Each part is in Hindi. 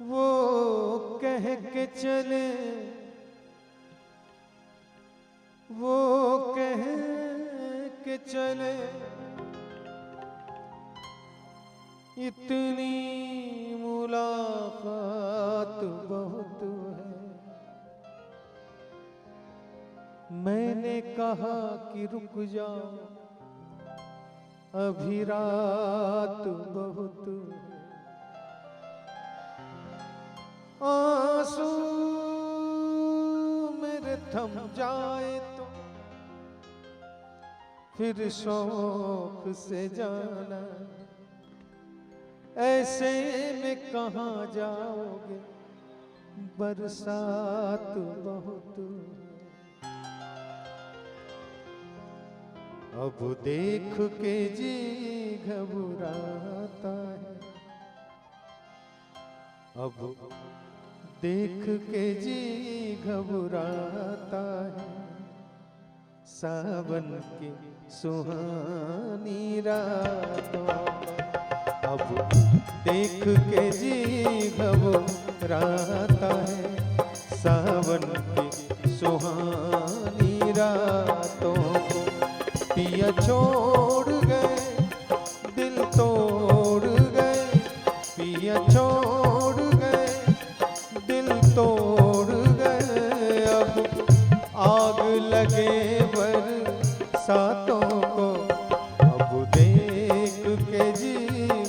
वो कह के चले, वो कह के चले, इतनी मुलाकात बहुत है। मैंने कहा कि रुक जाओ, अभी रात बहुत है। आंसू मेरे थम जाए तो फिर शौक से जाना, ऐसे में कहाँ जाओगे, बरसात बहुत है। अब देख के जी घबराता है, अब देख के जी घबराता है। सावन की सुहानी रातों, अब देख के जी घबराता है। सावन की सुहानी रातों को पिया छोड़ गए, दिल तोड़ गए, पिया छोड़ गए, दिल तोड़ गए। अब आग लगे बरसातों को, अब देख के जी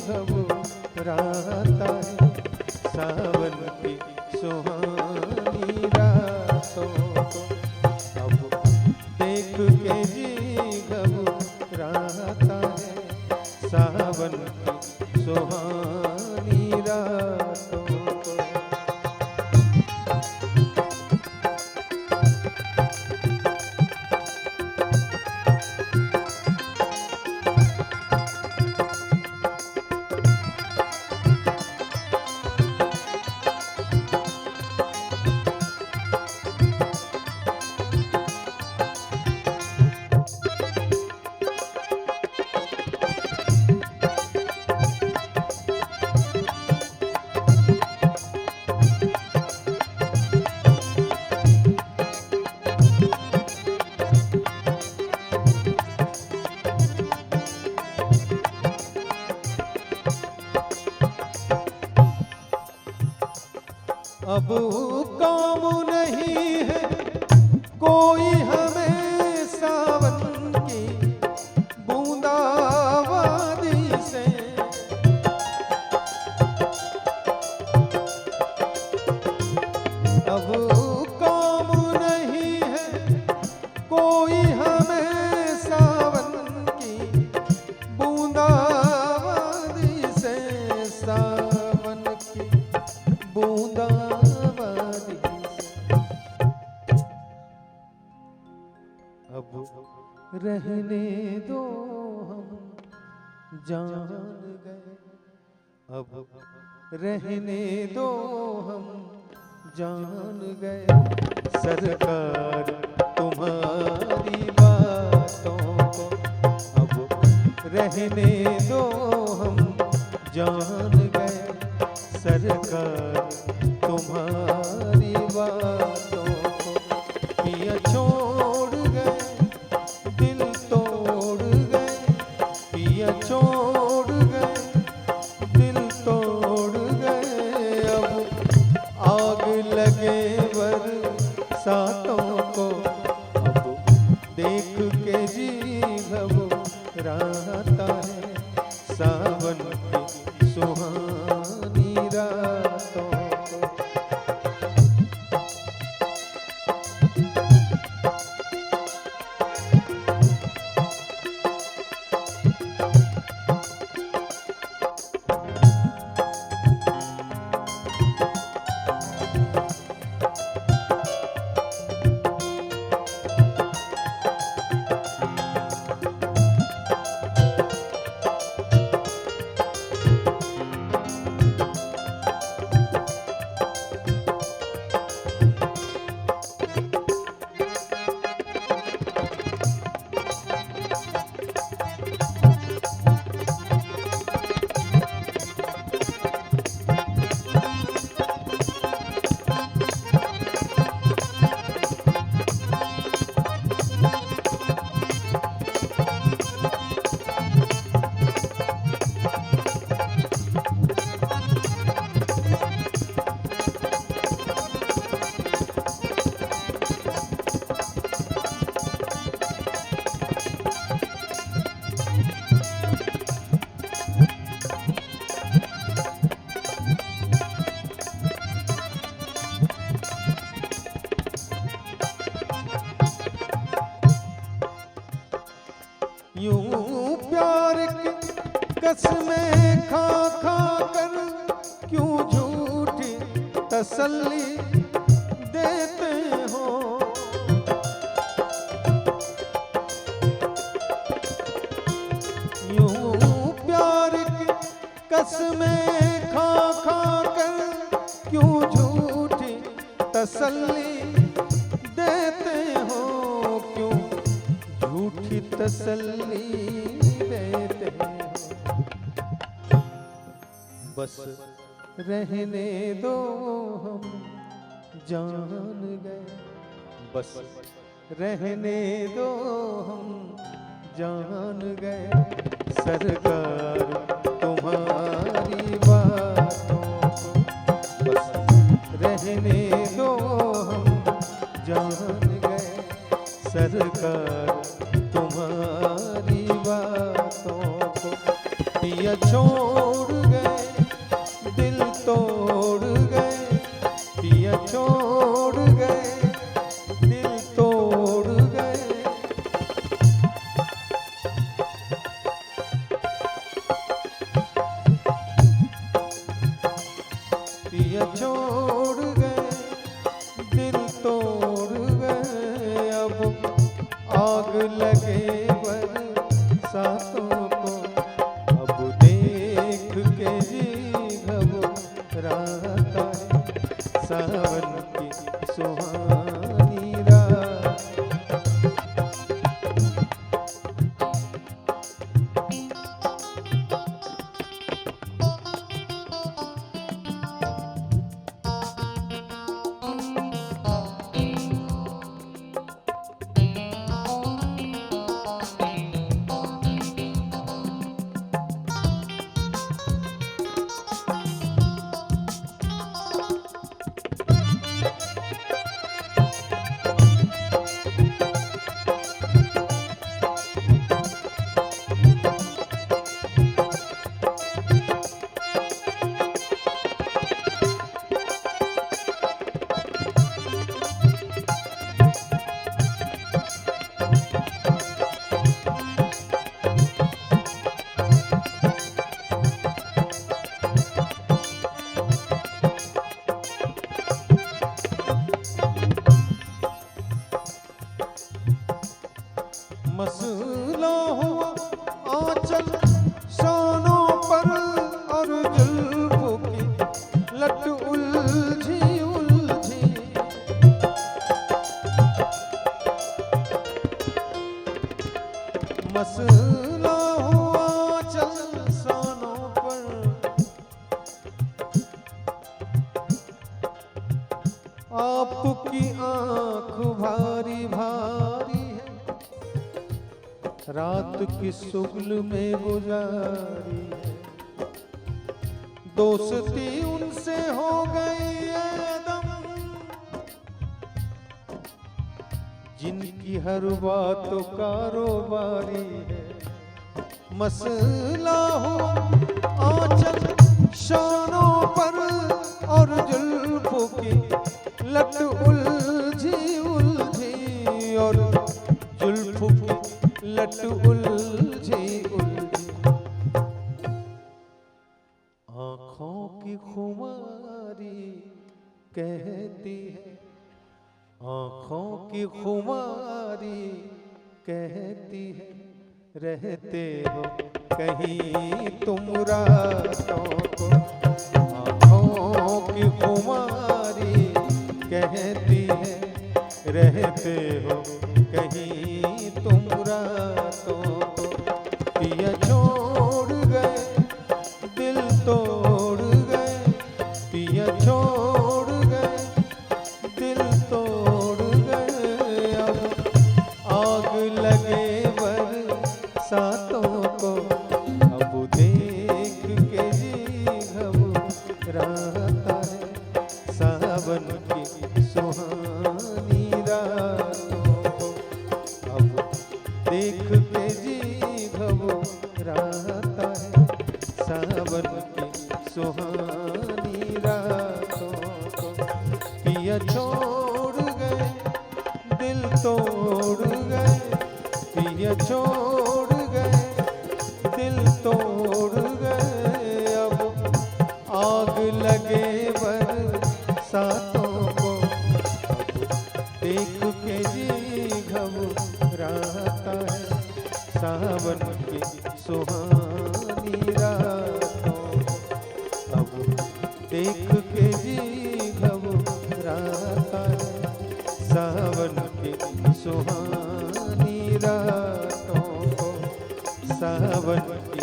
घबराता है। सावन की सुहानी रातों को, अब देख के जी घबराता है। सावन की सुहानी रातों को। अब काम नहीं है कोई हमें सावन की बूंदाबांदी से। अब काम नहीं है कोई हमें सावन की बूंदाबांदी से। सावन की बूंदा अब रहने दो हम जान गए, अब रहने दो हम जान गए। सरकार तुम्हारी बातों को, अब रहने दो हम जान गए। सरकार तुम्हारी बातों को पिया छोड़ गए, दिल तोड़ गए, पिया छोड़ गए, दिल तोड़ गए। अब आग लगे बरसातों को, अब देख के जी घबराता है। सावन की सुहानी रातों को। तसल्ली देते हो। यूं प्यार की कसमें खा खा कर क्यों झूठी तसल्ली देते हो, क्यों झूठी तसल्ली देते हो। बस रहने दो हम जान गए, बस रहने दो हम जान गए, सरकार तुम्हारी बातों को। बस रहने दो हम जान गए, सरकार तुम्हारी बातों को। पिया छोड़ गए दिल तोड़ गए, पिया छोड़ गए दिल तोड़ गए। पिया छोड़ गए दिल तोड़ गए, अब आग लगे बरसातों को। अब देख के जी घबराता है सावन की सुहानी रात। मसला हुआ आंचल शानों पर और जुल्फों की लट उलझी उलझी। मसला हुआ आंचल शानों पर, आपकी आंख भारी भारी है, रात की शुगल में गुजारी है। दोस्ती उनसे हो गई एकदम, जिनकी हर बात कारोबारी है। मसला हो आंचल शानों पर और जुल्फों की लट उलझी उलझी, और जुल्फों की लट उलझी उलझी। आँखों की खुमारी कहती है, आँखों की खुमारी कहती है, रहते हो कहीं तुम रातों को। आँखों की खुमारी कहती है, रहते हो कहीं तुम रातों को। पिया छोड़ गए दिल तोड़ गए, पिया छोड़ गए दिल तोड़ गए। अब आग लगे बरसातों को, अब देख के जी घबराता है सावन की सुहानी रातों को। अब देख के जी घबराता है सावन की सुहानी रातों को। पिया छोड़ गए दिल तोड़ गए, पिया छोड़ गए दिल तोड़ गए। अब आग लगे बरसातों सावन की सुहानी रातों को अब देख के जी घबराता है। सावन की सुहानी रातों को, सावन की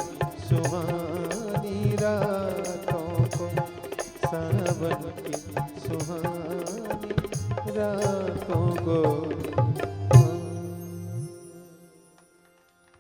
सुहानी रातों को, सावन की सुहानी रातों को।